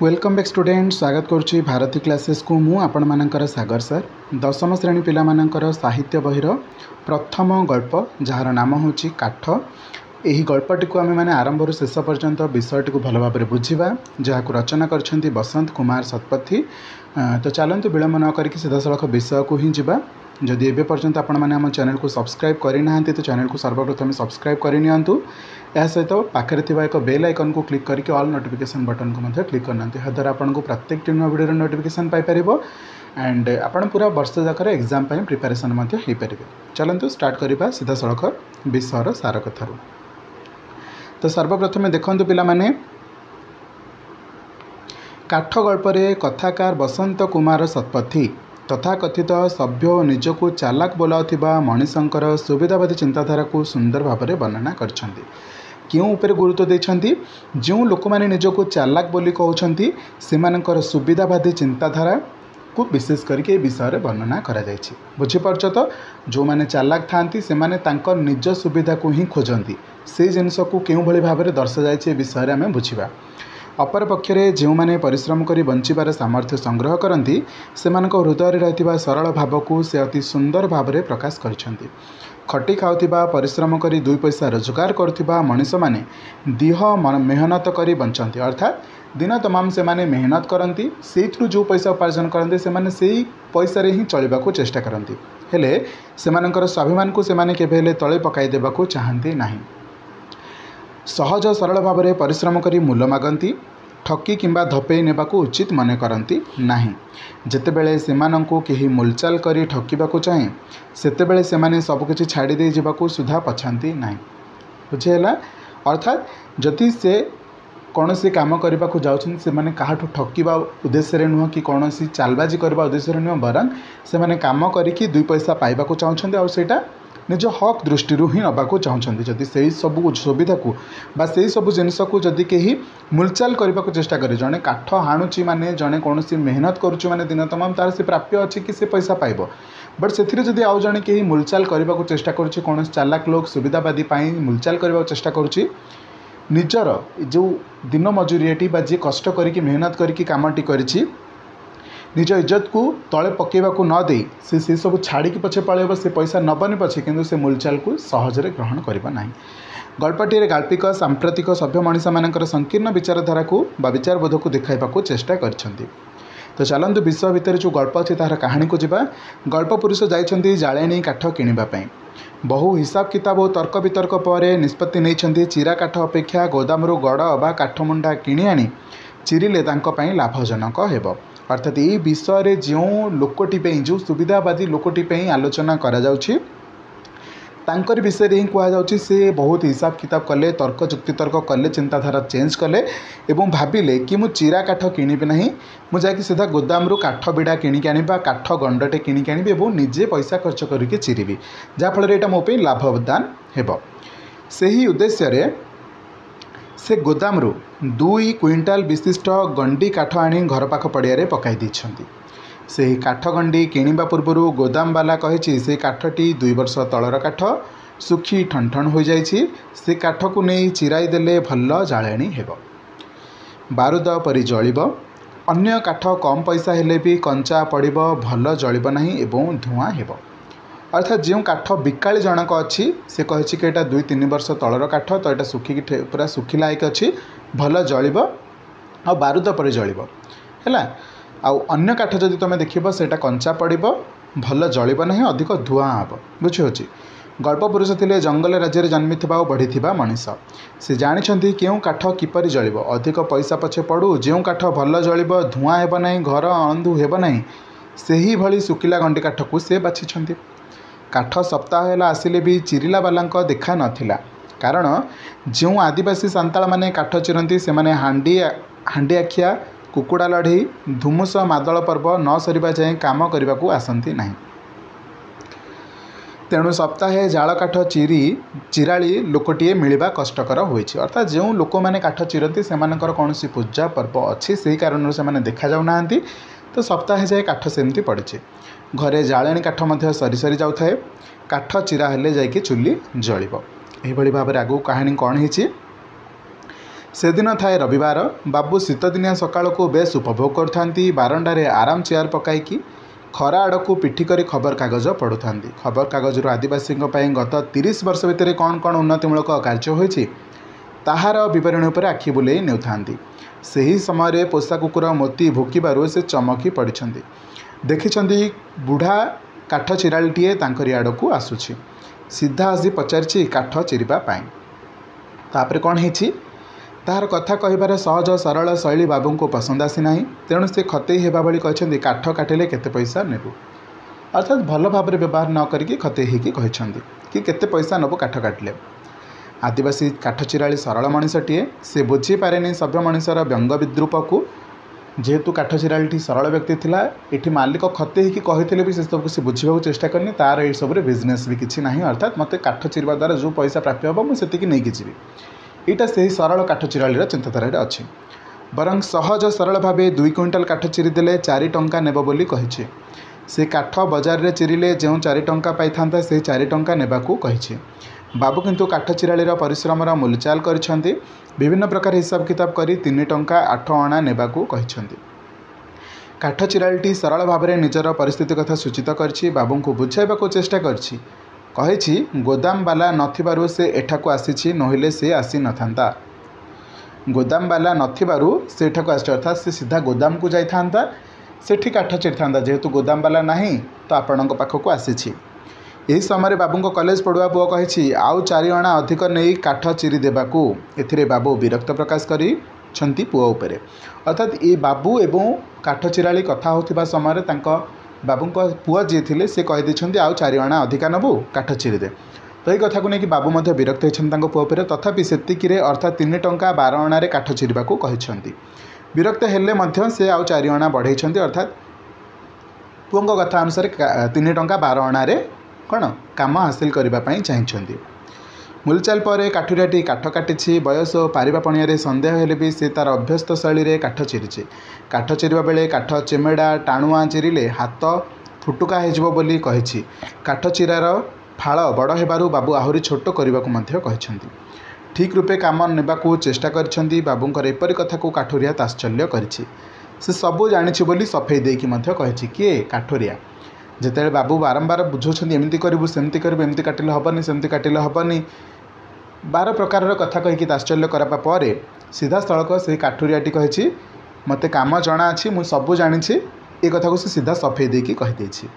Welcome back student स्वागत करुच्ची Bharti classes को मु आपण मानकर सागर सर दशम श्रेणी पिला मानकर साहित्य बहिर प्रथम गल्प जार नाम हूँ काठ। यही गल्पटी को आम मैंने आरंभ शेष पर्यंत विषयटी को भल भाव बुझा जहाँ को रचना कर बसंत कुमार शतपथी। तो चलतु विलंब न करके सीधा सड़क विषय को ही जावा। जदि एबे पर्यंत आपण मैंने आम चैनल को सब्सक्राइब करना तो चैनल को सर्वप्रथम सब्सक्राइब करनी सहित पाखे थी एक बेल आइकन को क्लिक करके ऑल नोटिफिकेशन बटन को क्लिक करना याद्वारा आपको प्रत्येक नुआ वीडियो नोटिफिकेशन पाइपर एंड आपड़ पूरा वर्ष जाकर एग्जाम प्रिपरेशन हो पारे। चलतु स्टार्ट करवा सीधा सड़क विषयर सार कथार। तो सर्वप्रथम देखु पिलामाने काठ गल्परे कथाकार बसंत कुमार शतपथी तथाकथित सभ्य और निजको चालाक बोलाउथिबा मणिशंकर सुविधावादी चिंताधारा को सुंदर भाव में वर्णना करछंती। क्यों उपर गुरुत्व देछंती? जो लोक माने निजको चालाक बोली कहउछंती सेमानकर सुविधावादी चिंताधारा को विशेष करके विषय में वर्णना करा जायछि। बुझिपारछ तो जो माने चालाक थांती से माने तांकर निज सुविधा को ही खोजंती से जिनस को केउ भली भाव में दर्शा जायछि विषय में आमे बुझिबा। अपर पक्षरे जो माने परिश्रम करी बंचिबार सामर्थ्य संग्रह करती सेमानक हृदय रहिथिबा सरल भाव को से अति सुंदर भाव में प्रकाश करछंती। खटी खाउथिबा परिश्रम करी दुई पैसा रोजगार करथिबा मनीष माने दीह मेहनत करी बंचंती अर्थात दिन तमाम से माने मेहनत करती से जो पैसा उपार्जन करते से माने सेही पैसा रे ही चलिबा को चेष्टा करती हेले सेमानकर स्वाभिमान को सेमाने केबेले तळे पकाई देबा को चाहंती नाही। सहज सरल भाव में परिश्रम करी मूल्य मागंती ठकी किंबा धपेई नेबा को उचित मन करती नाही। जेतेबेले सेमानंको केही मूलचाल करी ठकीबाको चाहे सेतेबेले सेमाने सबकिछि छाड़ी दे जिबाको सुधा पछांती नाही। बुझेला अर्थात जदि से कौन सी काम करने को जाऊँ से मैंने काहाठू ठकीबा उद्देश्य नुह कि कौन सी चालबाजी करने उद्देश्य नुह बरं से मैंने काम करिकी दुई पैसा पाइबा चाहते और सेटा निज हक दृष्टि ही नबाक चाहते। जदि से सब सुविधा को बा से सब जिनस को जदि कहीं मूलचाल करने को चेष्टा करे जड़े काठ हाणुची माने जड़े कौन सी मेहनत करुच्ची माने दिन तमाम तार से प्राप्य अच्छी कि से पैसा पाइब बट से जदि आउ जड़े कहीं मूलचाल करने को चेष्टा करुच्ची कौन चालाक लोक सुविधावादी मूलचाल करने को चेष्टा करुच्ची निजर जो दिन मजूरीटी बा जी कष्ट करी मेहनत करी कामटी करिछि निज इज्जत को तले पकेबा को न दे से सब छाड़ी पछे पलैब से पैसा नबनी पछे किंतु से मूलचाल को सहजरे ग्रहण करबा नाही। गल्पटी गाल्पिक सांप्रतिक सभ्य मनीष मानकर संकीर्ण विचारधारा को बा विचारबोध को देखाइबा को चेष्टा करछंती। तो चलतु विषय भितर जो गल्प अच्छे तार कहानी को जिबा। गल्प पुरुष जाइछंती जाळेनी काठ किनिबा पई बहु हिसाब किताब और तर्क वितर्क पर निष्पत्ति नहीं चिरा काठ अपेक्षा गोदामरू गड़ अबा काठमुंडा किणी आनी चिरिले तांको पई लाभजनक हेबो। अर्थात ये विषय जो लोकटी जो सुविधावादी लोकटी आलोचना करा जाउछि तांकर विषय ही कहुच्छी से बहुत हिसाब किताब कले तर्क जुक्ति तर्क कले चिंताधारा चेंज कले एवं भाविले कि मु चिरा काठ किनिबि नहीं मुझे सीधा गोदामरू काठ बिड़ा किणिक आनिबा काठ गंडटे किणिक आनिबि एवं निजे पैसा खर्च करके चिरिबि जहाँफल यहाँ मो लाभदान हेबो। सही उद्देश्य से गोदामरू 2 क्विंटाल विशिष्ट गंडी काठ आनी घर पाख पड़िया पकाई देइछंती। से काठ गंडी किणवा पूर्व गोदाम वाला कही से काठटी 2 वर्ष तलर काठ सुखी ठन हो जाइछि से काठ को नहीं चिराई देले भल जाळेणी हेबो बारूद परि जलिब अन्य काठ कम पैसा हेले भी कंचा पड़िबो भल जलिब नहीं एवं धुआं हेबो। अर्थात जो काठ बिकाली जनक अच्छी से कही कि यहाँ 2-3 वर्ष तलर काठ तो यहाँ सुखिकी पूरा सुखिला एक अच्छी भल जलिब आ बारूद पर जलिब है आउ अन्य काठ जदि तुम देखिब सेटा कंचा पड़िब भल जलिब नहीं अधिक धुआं हम बुझी। गल्प पुरुष थिले जंगल राज्य जन्मी और बढ़ी मनीष से जानी क्यों काठ किपर जलिब अधिक पैसा पछे पड़ू जो काठ भल जलिब धुआं हेब नहीं घर अंधु हेब नहीं से भली सुखिला गंडी काठ को से बाछिछंती। काठ सप्ताह है आसिले भी चिरिला वाला देखा नाला कारण जो आदिवासी सांताल माने काठ चिरंती से माने हांडी आखिया कुकुड़ा लड़ई धुमुस मादल पर्व न सरिबा जाए काम करने को आसंती नहीं। तेणु सप्ताहे जाल काठ चिराली लोकटीए मिलवा कष्टकर होइछि। अर्थात जो लोक मैंने काठ चिरंती से कौन पूजा पर्व अच्छी से कारण से देखा जाऊना तो सप्ताहे जाए काठ सेमती पड़े घरे जाळेणी काठ मध्य सरी सरी जाउथाए काठ चिरा हेले जाइके चुली जलिब। एही भाव में आगू कहानी कौन होइछि सेदिन थाए रविवार। बाबू शीतदिनिया सकाळ को बेस उपभोग करथांती। बारंडारे आराम चेयर पकाइकी खरा आड़ को पिठी करी खबर कागज पढ़ुथांती। खबर कागज आदिवासी गत 30 वर्ष भितर कौन कौन उन्नतिमूलक कार्य होइछि ताहार बरणी उपर आखि बुले नेउथांती। सही समय पोषा कुकुर मोती भुकिबारु से चमकी पड़िछंती। देखिछंती बुढ़ा काठ चिराळीटीए तांकरी आड़कू आसुछि। सीधा आसी पचारिछि काठ चिरिबा पाई। तापर कौन हेछि ताहार कथा कहिबार सहज सरल शैली बाबू को पसंद आसी नाही। तेणु से खतेई हेबा भली कहछंती काठ काटिले केते पैसा नेबु। अर्थात भल भाव व्यवहार न करिकी खतेई हेकी कहछंती कि केते पैसा नबु काठ काटिले। आदिवासी काठ चिराळी सरल मनीषटीए। से बुझी पारेनी सभ्य मनीषर व्यंग विद्रूप को। जेहेतु काठ चिराळीटी सरल व्यक्ति थिला एठी मालिक खतेई कि कहिथिले भी से सब से बुझिबा चेष्टा करनी तार ए सब रे बिजनेस भी किछि नाही। अर्थात मते काठ चिरबा द्वारा जो पैसा प्राप्त होबो मु सेति कि नै कि जीवी। एटा से सरल काठ चिराळीर चिंताधारा अछि। बरं सहज सरल भाव 2 क्विंटाल काठ चिरी देले 4 टंका नेब बोली कहिछि। से काठ बजार रे चिरिले जो 4 टंका पाइथांता से 4 टंका नेबाकू कहिछि। बाबू किंतु काठ चिराळीर परिश्रमर मूल्यचाल करिसेंती। विभिन्न प्रकार हिसाब किताब करी 3 टंका 8 अणा नेबाकू कहिसेंती। काठ चिराळीटी सरल भाव में निजर परिस्थिति कथा सूचित करछि। बाबू को बुझाइबाकू चेष्टा करछि। कहिछि गोदाम बाला नथिबारु से एठाकू आसीछि नहिले से आसी नथांता। गोदाम बाला नथिबारु से एठाकू आसी अर्थात से सीधा गोदाम को जाइथांता सेठी काठ चिरिथांता। जेहेतु गोदाम बाला नाही तो आपणक पाखकू आसीछि। यही समय बाबू कॉलेज पढ़ुआ पुओ कहिछि आउ 4 अणा अधिक नहीं काठ चिरी देबाकू। एथिरे बाबू विरक्त प्रकाश करी छंती पुओ उपरे। अर्थात ये बाबू एवं काठ चिराळी कथा होतिबा समय तांको बाबू पुओ जी थिले से कहि दैछंती आउ 4 अणा अधिका नबू काठ चिरी दे। तो ये कथा को नहीं बाबू मध्य विरक्त होइछन तांको पुओ उपरे। तथापि सेतिकिरे अर्थात 3 टंका 12 अणारे काठ चिरिबाकू कहिछंती। विरक्त हेले मध्य से आउ 4 अणा बढ़ाइछंती। अर्थात पुओंको कथा अनुसार 3 टंका 12 अणारे कौन काम हासिल करने चाहिए। मूलचाल पर काठुरियाटी काठ काटी बयस पारिबा पणिया सन्देह हेले भी से तार अभ्यस्त शैली रे काठ चिरीचे। काठ चिरिबा बेले काठ चेमेड़ा टाणुआ चिरिले हाथ फुटुका हो बोली कहिछि। काठ चिरार फाळ बड़ हेबारु बाबू आहुरी छोट करबाकू मध्य कहिछंती। ठीक रूपे काम नेबाकू चेष्टा करछंती। बाबूंकर एपरि कथा को काठुरिया ताश्चल्य करिछि। से सबू जानिछि बोली सफेई देकी मध्य कहिछि। किए काठुरिया जिते बाबू बारंबार बुझाऊँ एमती करूँ सेमती करूँ एमती काटिले हेनी सेमती काटिले हेनी 12 प्रकार कथा कहीकि ताश्चल्य करापा पर सीधा स्थलक से काठुरियाटी कही मते काम जना अच्छी मु सबू जानी ए कथा को से सीधा सफेई देकी कहीदेछि।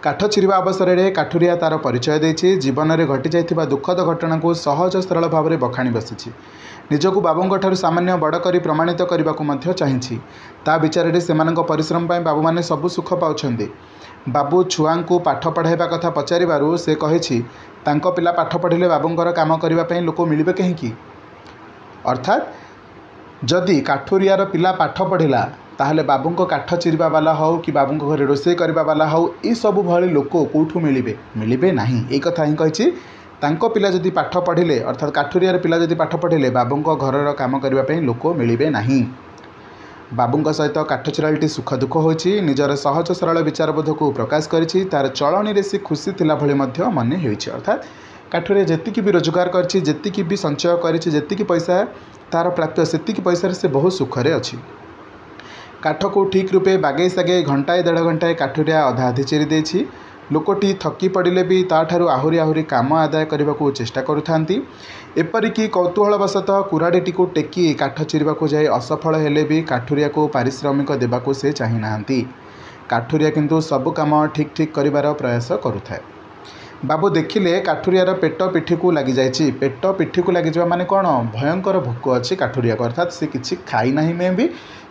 काठ चिरिबा अवसर में काठुरिया तार परिचय देछि। जीवन में घटी जाइथिबा दुखद घटना को सहज सरल भाव में बखाणी बसिछि। निजकू बाबूंक ठारू सामान्य बड़ करी प्रमाणित करने को चाहिए। ता विचार से परिश्रम पर बाबू मैंने सबू सुख पाउछन्ति। बाबू छुआ को पाठ पढ़ाइबा कथा पचारिबारु से कहिछि तांको पिला पाठ पढ़िले बाबूंकर काम करने लोक मिलिबे कहीं। अर्थात जदि काठुरियार पिला पाठ पढ़िला ताहले बाबूंको काठ चिरिबा वाला हो कि बाबूंको घरे रोषेई करबा वाला हो ये सबू भली लोक कौठू मिलिबे नाही। एक कथा ही कहिछि तांको पिला जदि पाठ पढ़िले अर्थात काठुरियार पिला जदि पाठ पढ़िले बाबूंको घरर काम करने लोक मिलिबे नाही। बाबूंको सहित काठ चिराळीटी सुख दुख होइछि। निजर सहज सरल विचारबोध को प्रकाश करिछि। तार चलनी रे से खुशी थिला भली मध्य मने होइछि। अर्थात काठुरिया जेतिकी भी रोजगार करछि जेतिकी भी संचय करिछि जेतिकी पैसा तार प्राप्त सेतिकी पैसा से बहुत सुखरे अछि। काठ को ठीक रूपे बागै सागै घंटाए 1.5 घंटाए काठुरिया अधा अधी चिरी देछि। लोकटी थकी पड़े भी ताठारू आहुरी आहुरी काम आदाय करने को चेष्टा करुथांती। एपरिकी कौतूहलवशतः कुराड़ीटी को टेकी काठ चिरिबा को जाए असफल हेले भी काठुरिया को पारिश्रमिक देबाकू से चाही नाहांती। काठुरिया किंतु सबु काम ठीक ठीक करिबार प्रयास करुथाए। बाबू देखिले काठुरियार पेट पिठी को लगी जाइछि। पेट पिठी को लगी जावा माने कौन भयंकर भोक अच्छी काठुरिया को। अर्थात से किछि खाई नाही में भी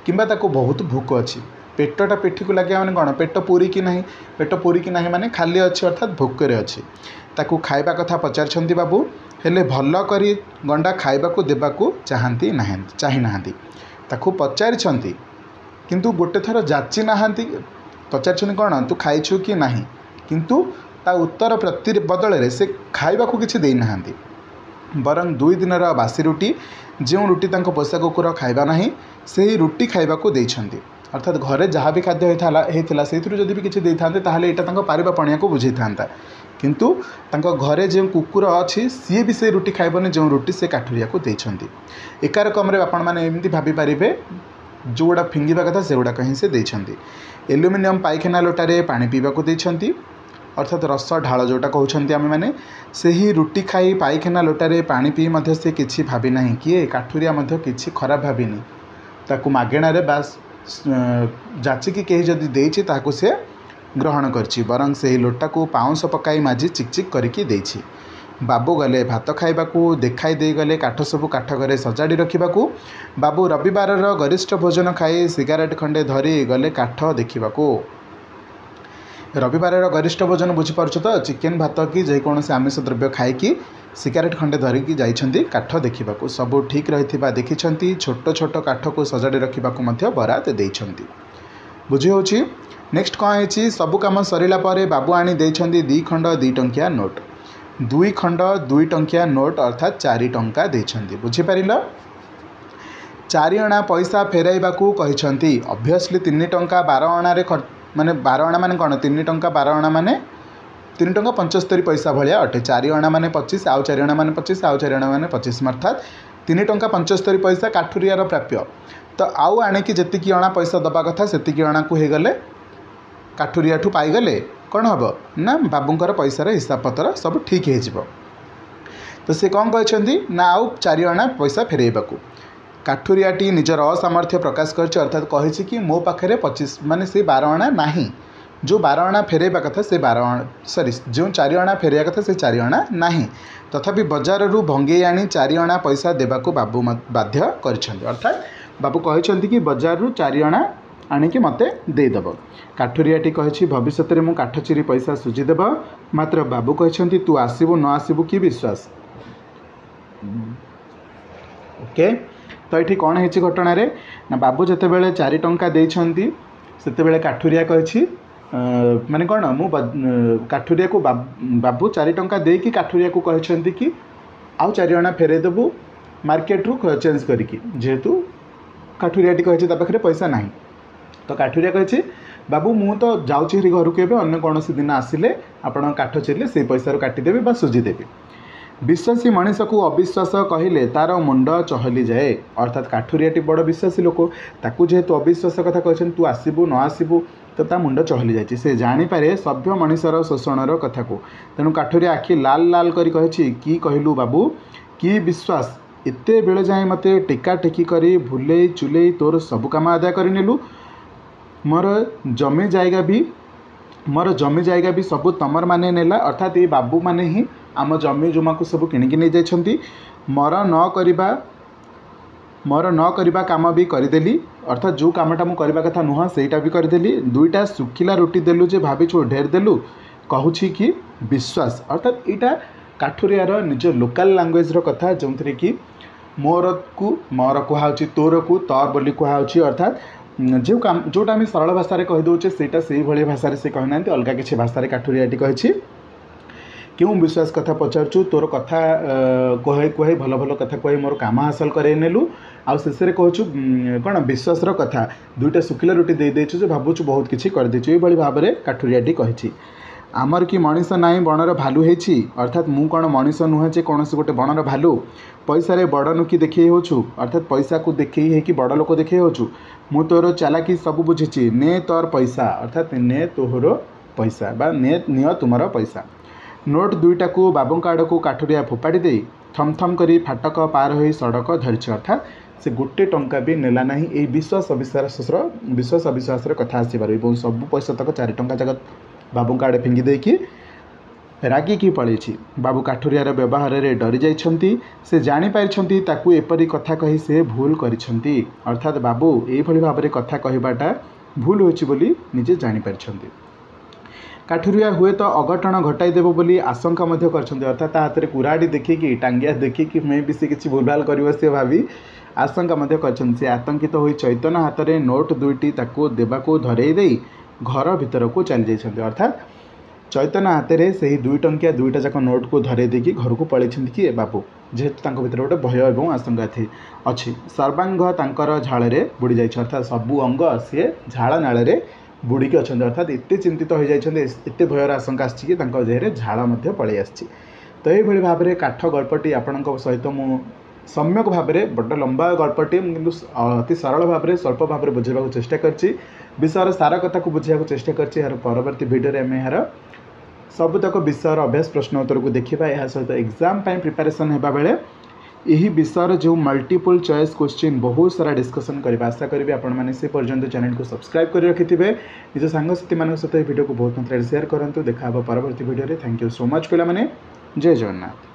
किंबा ताको बहुत भोक अच्छी। पेटटा पिठी को लगे माने कौन पेट पूरी कि नहीं पेट पूरी कि नहीं माने खाली अच्छी अर्थात भोकरे अच्छी। ताकू खाइबा कथा पचारछंती बाबू हेले भल करी गंडा खाइबाकू देबाकू चाहती नाहांती। ताकू पचारिछंती किंतु गोटे थर जाची नाहांती। पचारिछंती कौन तू खाइछु कि नहीं किंतु ता उत्तर प्रति बदल से खाइबाकू किछि देई नाहांती। बरं 2 दिनर बासी रुटी जो रुटी तांको पोषा कुकुर खाइबा नाही सेही रुटी खाइबाकू देइछंती। अर्थात घरे जहाँ भी खाद्य होता से जदि भी किसी देते ताहले एटा तांको पारिबा पणिया को बुझी था किंतु तांको घरे जो कुकुर अच्छी सी भी से रुटी खाइबनी जो रुटी से काठुरिया को देइछंती। एकार कम आपण मैंने एमती भाभी पारे जो गुड़ा फिंगा कथा से गुड़ाक ही से देइछंती। एल्युमिनियम पाइखाना लोटारे पानी पीवा को देइछंती अर्थात रस ढाल जोटा कहते आम मैंने से ही रुटी खाई पाइखाना लोटारे पानी पी मध्य से किसी भावी ना किए काठुरिया मध्य किसी खराब भाविनी ताकू मागेणारे बास जाचिकी कहीं जदि देइछि ताकू से ग्रहण करछि बरं से लोटा को पाउंस पकाई माजी चिकचिक करिकी देइछि। बाबू गले भात खाइबाकू देखाई दे गले काठ सबू काठ घरे सजाड़ी रखिबाकू। बाबू रविवार गरिष्ठ भोजन खाई सिगारेट खंडे धरी गले काठ देखिबाकू। रविवार गरिष्ठ भोजन बुझीपार तो चिकेन भात कि जेकोसी आमिष द्रव्य खाई सिगारेट खंडे धरिकी जाइछंती काठ देखिबाकू। सबू ठीक रही देखिछंती। छोट छोट काठ को सजाड़ी रखिबाकू मध्य बरात देइछंती। बुझी होछि। नेक्स्ट कौन है सबू कम सरिला परे बाबू आनी देइछंती 2 खंड 2 टंकिया नोट 2 खंड 2 टंकिया नोट अर्थात 4 टंका देइछंती। बुझीपारिल 4 अणा पैसा फेराइबाकू कहिछंती। ऑब्वियसली 3 टंका 12 अणारे माने 12 अणा माने कौन 3 टंका 12 अणा माने 3 टंका 75 पैसा भाया अटे। 4 अणा माने 25 आउ 4 अणा माने 25 आउ 4 अणा माने 25 अर्थात 3 टंका 75 पैसा काठुरियार प्राप्य। तो आउ आणिकी जेतिकी अणा पैसा दबा कथा सेतिकी अणा को हेगले काठुरिया ठू पाईगले कौन हम ना बाबूंकर पैसार हिसाब पत्र सब ठीक हो। तो से कौन कहते ना आउ 4 अणा पैसा फेरइबाकू। काठुरियाटी निजर असामर्थ्य प्रकाश कर अर्थात कही कि मो पाखे 25 माने से 12 अणा नहीं जो 12 अणा फेरइबा कथा से 12 अणा सॉरी जो 4 अणा फेरइया कथा से 4 अणा नहीं तथापि बजार रू भंगेई आनी 4 अणा पैसा देबाकू बाबू बाध्य कर अर्थात बाबू कहते कि बजार रू 4 अणा आणिकी मते देदेव। काठुरियाटी कही भविष्य में मु काठ चिरी पैसा सुझीदेव मात्र बाबू कहते तू आसबू न आसबू कि विश्वास। ओके तो ये कौन है घटना रे ना बाबू जितेबाला 4 टंका देइछंती सेतेबेले काठुरिया कही माने कौन मु काठुरिया को बाबू 4 टंका देकी काठुरिया को कहते कि आउ 4 अणा फेरेदेबू मार्केट रू चेंज करिकी जेहेतु काठुरियाटी कही पाखे पैसा नहीं। तो काठुरिया कही बाबू मु तो जाऊँगी घर को अन्य कौन दिन आसिले आपण काठ चिरले से पैसा काटिदेवी बा सुझीदेवी। विश्वासी मनीष को अविश्वास कहले तार मुंड चहली जाए अर्थात काठुरियाटी बड़ विश्वासी लोक ताकू जेहेतु अविश्वास कथा कहते तू आसबू न आसबू तो ता मुंड चहली जाए से जानीपे सभ्य मनीषर शोषणर कथा को। तेणु काठुरिया आखि लाल लाल करी कही कि कहलु बाबू कि विश्वास एते बेले जाए मते टेका टेकी करी भूले चुले तोर सबु काम आदाय करनेलु मोर जमी जायगा भी सबू तमर माने नेला अर्थात ये बाबू माने ही आम जमी जुमा को सब किणिकी नहीं जाइछंती। मोर न करिबा काम भी करदेली अर्थात जो कामटा मु करबा कथा नुह सेटा भी करदेली। 2टा सुखिला रोटी देलु जे भाविछु ढेर देलु कहूछि कि विश्वास अर्थात यहाँ काठुरियार निज लोकल लैंग्वेज कथा जो कि मोर कहुच्छी तोर को तोर बोली कहुच्छी अर्थात जो काम जोटा आम सरल भाषा कहीदे से भाषा से कहना अलग किसी भाषा काठुरियाटी कही क्यों विश्वास कथा पचारचु तोर कथा कहे कहे भल भल कथा कहे मोर काम हासिल करे नेलु आउ शेष में कहूँ कौन विश्वास कथा 2टा सुखिला रोटी दे देचु जो भावुँ बहुत किसी कर देचु ये भाव में काठुरियाटी कही आमर कि मनीष नाई बनर भालू है अर्थात मु कौन मनीष नुहे जे कौन गोटे बनर भालू पैसा बड़ नुकी देखे होचु अर्थात पैसा को देखे कि बड़ लोक देखे होचु मु तोर चालाकी सब बुझी ने तोर पैसा अर्थात ने तोहर पैसा बा ने निय तुमर पैसा। नोट 2टा को बाबू आड़ को काठुरिया फोपाड़ी दे थम थम करी फाटक पार हो सड़क धरिछ अर्थात से 1 टंका भी नेला नहीं। ये विश्वास अविश्वास कथा आसबार सब पैसा तक 4 टंका जगत बाबू आड़े फिंगी देकी रागिकी पलैछि। बाबू काठुरियार व्यवहार रे डरी जाइछंती से जानी पारिछंती ताकू एपरी कथा कही से भूल करिछंती अर्थात बाबू एभली भाव में कथा कहबाटा भूल होछि बोली निजे जानी पारिछंती। काठुरिया हुए तो अघटन घटाई देव बोली आशंका मध्य करछंती अर्थात ता हाथ कुराड़ी देखिकी टांगिया देखिकी मैं भी से किसी भूलभाल करिवो से भावी आशंका मध्य करछंती। से आतंकित होई चैतन्य हाथ में नोट 2टी ताकू देबाकू धरेई देई घर भीतर को चली जाइछंती अर्थात चैतन्य हाथ में से 2 टंकिया 2टा जाक नोट को धरे देकी घर को पलैं कि बाबू जेहेतु भीतर गोटे भय और आशंका थी अच्छी सर्वांग तांकर झाड़ बुड़ी जाइए अर्थात सबू अंग सी झाड़ नाल बुड़ीकी अच्छा अर्थात एत चिंतित हो जाते एत भयर आशंका आसी देहरे झाड़ पलि आसी। तो ये भाव में काठ गल्पटी आपण सहित मु सम्यक भाव में बड़ लंबा गल्पटी कि अति सरल भाव में स्वल्प भाव में बुझावा चेष्टा कर विषय सारा कथा को बुझावा चेष्टा कर परवर्ती भिडियो आम यार सबुतक विषय अभ्यास प्रश्न उत्तर को देखा। यह सहित एग्जाम प्रिपरेशन होगा बेले यही विषय जो मल्टीपल चॉइस क्वेश्चन बहुत सारा डिस्कसन करवा आशा करी आपण मैंने से पर्यंत चैनल को सब्सक्राइब कर रखि थे। निज सांगसाथी मान सहित वीडियो को बहुत मात्रा शेयर करूँ। देखा परवर्ती video. Thank you so much पिला माने। जय जगन्नाथ।